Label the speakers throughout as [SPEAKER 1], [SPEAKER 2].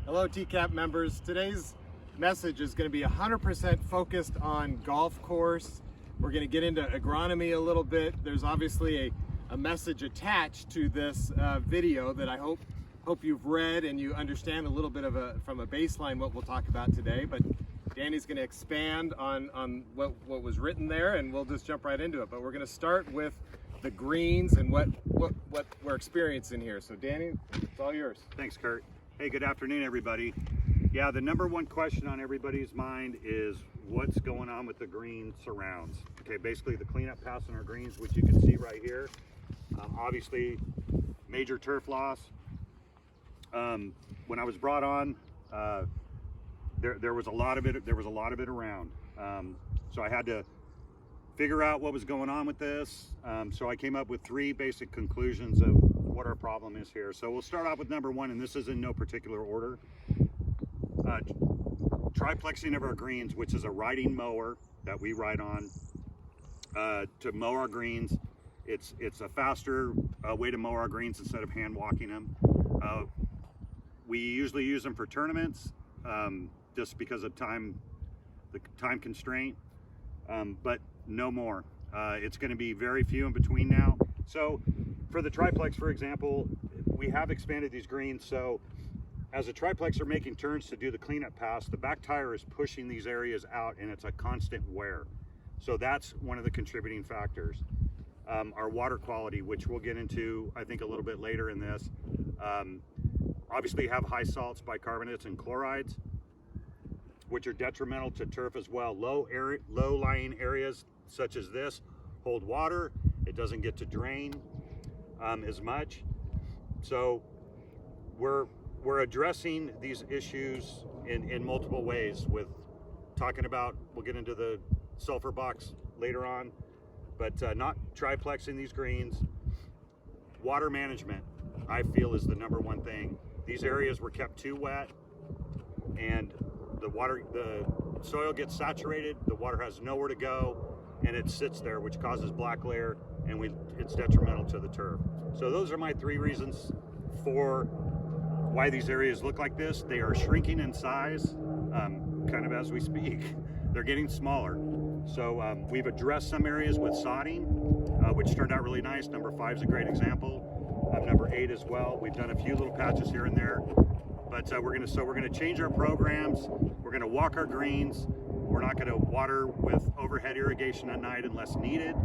[SPEAKER 1] Hello, TCAP members. Today's message is going to be 100% focused on golf course. We're going to get into agronomy a little bit. There's obviously a message attached to this video that I hope you've read and you understand a little bit of from a baseline what we'll talk about today. But Danny's going to expand on what was written there, and we'll just jump right into it. But we're going to start with the greens and what we're experiencing here. So Danny, it's all yours.
[SPEAKER 2] Thanks, Kurt. Hey, good afternoon, everybody. Yeah, the number one question on everybody's mind is what's going on with the green surrounds. Okay, basically the cleanup pass on our greens, which you can see right here. Obviously, major turf loss. When I was brought on, there was a lot of it. There was a lot of it around. So I had to figure out what was going on with this. So I came up with three basic conclusions of what our problem is here. So we'll start off with number one, and this is in no particular order. Triplexing of our greens, which is a riding mower that we ride on to mow our greens. It's a faster way to mow our greens instead of hand walking them. We usually use them for tournaments just because of the time constraint, but no more. It's going to be very few in between now. So for the triplex, for example, we have expanded these greens. So as the triplexer making turns to do the cleanup pass, the back tire is pushing these areas out, and it's a constant wear. So that's one of the contributing factors. Our water quality, which we'll get into, I think, a little bit later in this, obviously have high salts, bicarbonates, and chlorides, which are detrimental to turf as well. Low-lying areas such as this hold water. It doesn't get to drain as much. So we're addressing these issues in multiple ways with talking about, we'll get into the sulfur box later on, but not triplexing these greens. Water management, I feel, is the number one thing. These areas were kept too wet, and the soil gets saturated, the water has nowhere to go, and it sits there, which causes black layer, and it's detrimental to the turf. So those are my three reasons for why these areas look like this. They are shrinking in size, kind of as we speak. They're getting smaller. So we've addressed some areas with sodding, which turned out really nice. Number 5 is a great example. Number 8 as well. We've done a few little patches here and there, but we're gonna change our programs. We're gonna walk our greens. We're not gonna water with overhead irrigation at night unless needed,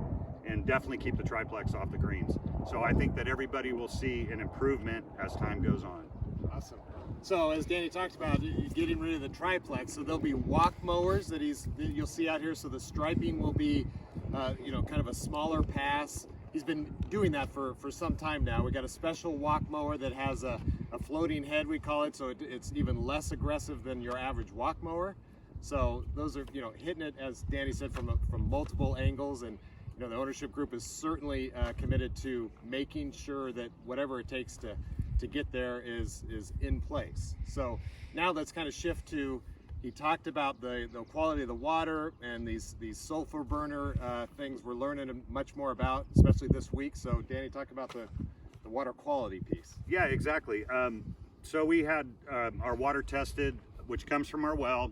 [SPEAKER 2] and definitely keep the triplex off the greens. So I think that everybody will see an improvement as time goes on.
[SPEAKER 1] Awesome. So as Danny talked about, getting rid of the triplex, so there'll be walk mowers that you'll see out here. So the striping will be, kind of a smaller pass. He's been doing that for some time now. We got a special walk mower that has a floating head, we call it, so it's even less aggressive than your average walk mower. So those are, hitting it, as Danny said, from multiple angles, and the ownership group is certainly committed to making sure that whatever it takes to get there is in place. So now let's kind of shift to, he talked about the quality of the water and these sulfur burner things we're learning much more about, especially this week. So Danny, talk about the water quality piece.
[SPEAKER 2] Yeah, exactly. So we had our water tested, which comes from our well.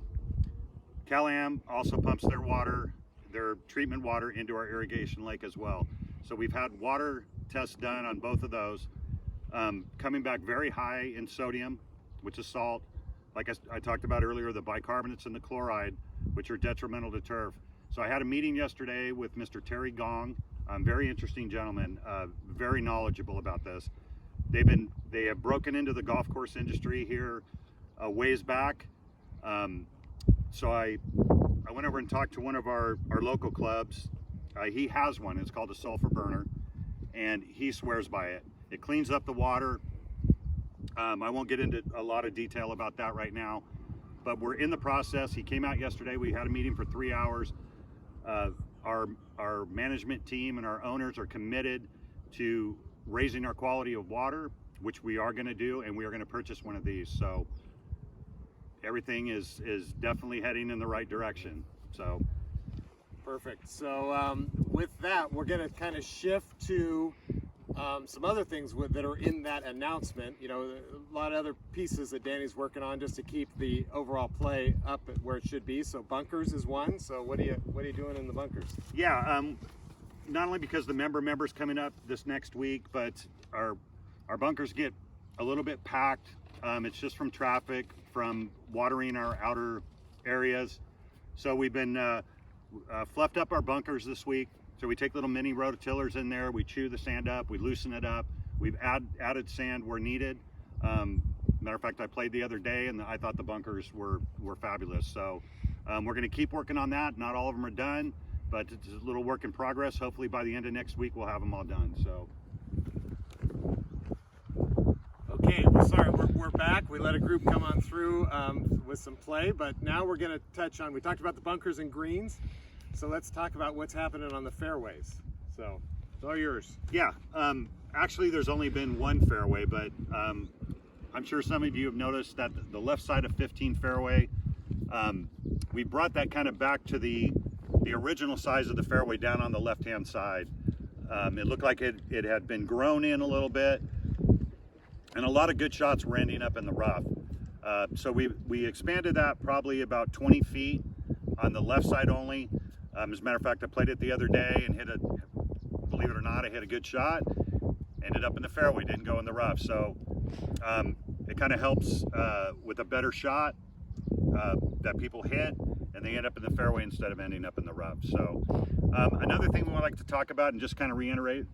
[SPEAKER 2] Cal-Am also pumps their treatment water into our irrigation lake as well. So we've had water tests done on both of those, coming back very high in sodium, which is salt. Like I talked about earlier, the bicarbonates and the chloride, which are detrimental to turf. So I had a meeting yesterday with Mr. Terry Gong, very interesting gentleman, very knowledgeable about this. They have broken into the golf course industry here a ways back. So I went over and talked to one of our local clubs. He has one. It's called a sulfur burner, and he swears by it. It cleans up the water. I won't get into a lot of detail about that right now, but we're in the process. He came out yesterday. We had a meeting for 3 hours. Our management team and our owners are committed to raising our quality of water, which we are going to do, and we are going to purchase one of these. So everything is definitely heading in the right direction. So
[SPEAKER 1] perfect. So with that, we're going to kind of shift to Some other things that are in that announcement, you know, a lot of other pieces that Danny's working on just to keep the overall play up at where it should be. So bunkers is one. So what are you doing in the bunkers?
[SPEAKER 2] Yeah, not only because the members coming up this next week, but our bunkers get a little bit packed. It's just from traffic, from watering our outer areas. So we've been fluffed up our bunkers this week. So we take little mini rototillers in there, we chew the sand up, we loosen it up. We've added sand where needed. Matter of fact, I played the other day and I thought the bunkers were fabulous. So we're gonna keep working on that. Not all of them are done, but it's a little work in progress. Hopefully by the end of next week, we'll have them all done, so.
[SPEAKER 1] Okay, well, sorry, we're back. We let a group come on through with some play, but now we're gonna touch on, we talked about the bunkers and greens. So let's talk about what's happening on the fairways. So it's all yours.
[SPEAKER 2] Yeah, actually there's only been one fairway, but I'm sure some of you have noticed that the left side of 15 fairway, we brought that kind of back to the original size of the fairway down on the left-hand side. It looked like it had been grown in a little bit, and a lot of good shots were ending up in the rough. So we expanded that probably about 20 feet on the left side only. As a matter of fact, I played it the other day and believe it or not, I hit a good shot, ended up in the fairway, didn't go in the rough. So it kind of helps with a better shot that people hit, and they end up in the fairway instead of ending up in the rough. So another thing we would like to talk about and just kind of reiterate,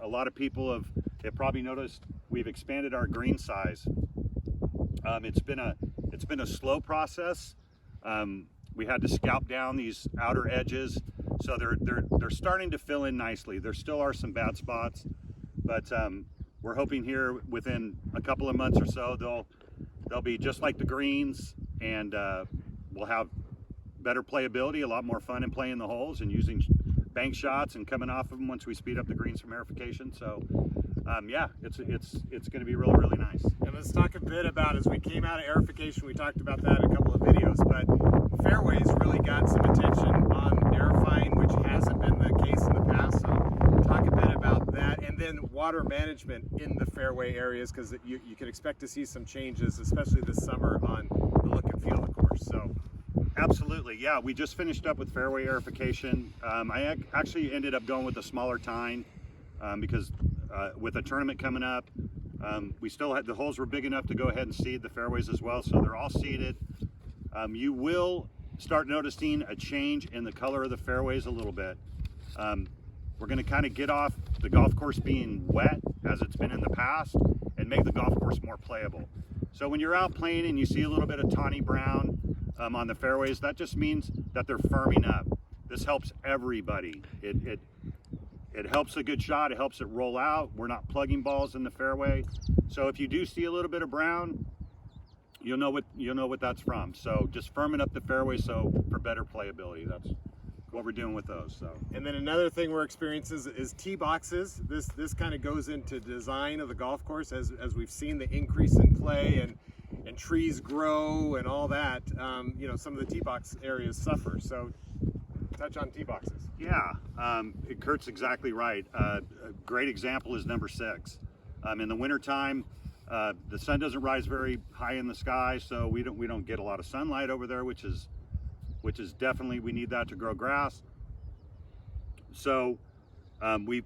[SPEAKER 2] a lot of people have probably noticed we've expanded our green size. It's been a slow process. We had to scalp down these outer edges, so they're starting to fill in nicely. There still are some bad spots, but we're hoping here within a couple of months or so they'll be just like the greens, and we'll have better playability, a lot more fun in playing the holes and using bank shots and coming off of them once we speed up the greens from aerification. So yeah, it's going to be really, really nice.
[SPEAKER 1] And let's talk a bit about, as we came out of aerification, we talked about that in a couple of videos, but fairways really got some attention on aerifying, which hasn't been the case in the past. So talk a bit about that, and then water management in the fairway areas, because you can expect to see some changes, especially this summer, on the look and feel of the course. So
[SPEAKER 2] absolutely, yeah, we just finished up with fairway aerification. I actually ended up going with a smaller tine because with a tournament coming up, we still had, the holes were big enough to go ahead and seed the fairways as well, so they're all seeded. You will start noticing a change in the color of the fairways a little bit. We're going to kind of get off the golf course being wet as it's been in the past and make the golf course more playable. So when you're out playing and you see a little bit of tawny brown on the fairways, that just means that they're firming up. This helps everybody. It helps a good shot, it helps it roll out. We're not plugging balls in the fairway. So if you do see a little bit of brown, you'll know what that's from. So just firming up the fairway so for better playability. That's what we're doing with those. So.
[SPEAKER 1] And then another thing we're experiencing is tee boxes. This kind of goes into design of the golf course as we've seen the increase in play and trees grow and all that. You know, some of the tee box areas suffer. So touch on tee boxes.
[SPEAKER 2] Yeah, Kurt's exactly right. A great example is number 6. In the wintertime, the sun doesn't rise very high in the sky, so we don't get a lot of sunlight over there, which is definitely, we need that to grow grass. So we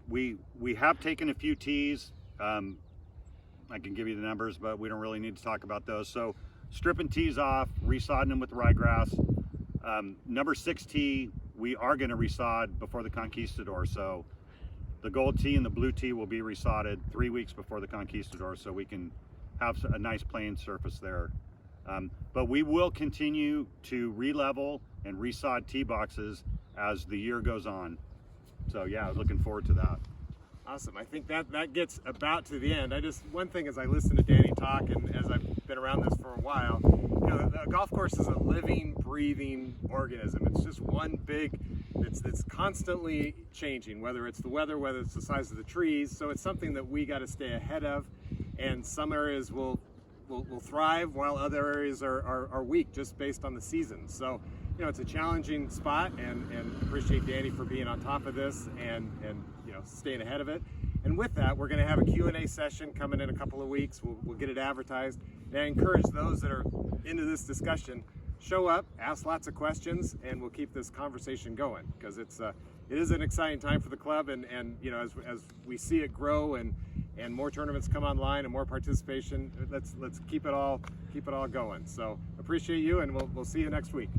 [SPEAKER 2] have taken a few tees. I can give you the numbers, but we don't really need to talk about those. So stripping tees off, resodding them with ryegrass. Number 6 tee, we are going to resod before the Conquistador. So the gold tee and the blue tee will be resodded 3 weeks before the Conquistador, so we can have a nice playing surface there. But we will continue to re-level and resod tee boxes as the year goes on. So yeah, looking forward to that.
[SPEAKER 1] Awesome. I think that gets about to the end. One thing as I listen to Danny talk, and as I've been around this for a while, you know, the golf course is a living, breathing organism. It's just one big, it's constantly changing, whether it's the weather, whether it's the size of the trees. So it's something that we got to stay ahead of, and some areas will thrive while other areas are weak just based on the seasons. So, you know, it's a challenging spot, and appreciate Danny for being on top of this and you know, staying ahead of it. And with that, we're going to have a Q&A session coming in a couple of weeks. We'll get it advertised. And I encourage those that are into this discussion, show up, ask lots of questions, and we'll keep this conversation going, because it is an exciting time for the club, and you know, as we see it grow and more tournaments come online and more participation, let's keep it all going. So appreciate you, and we'll see you next week.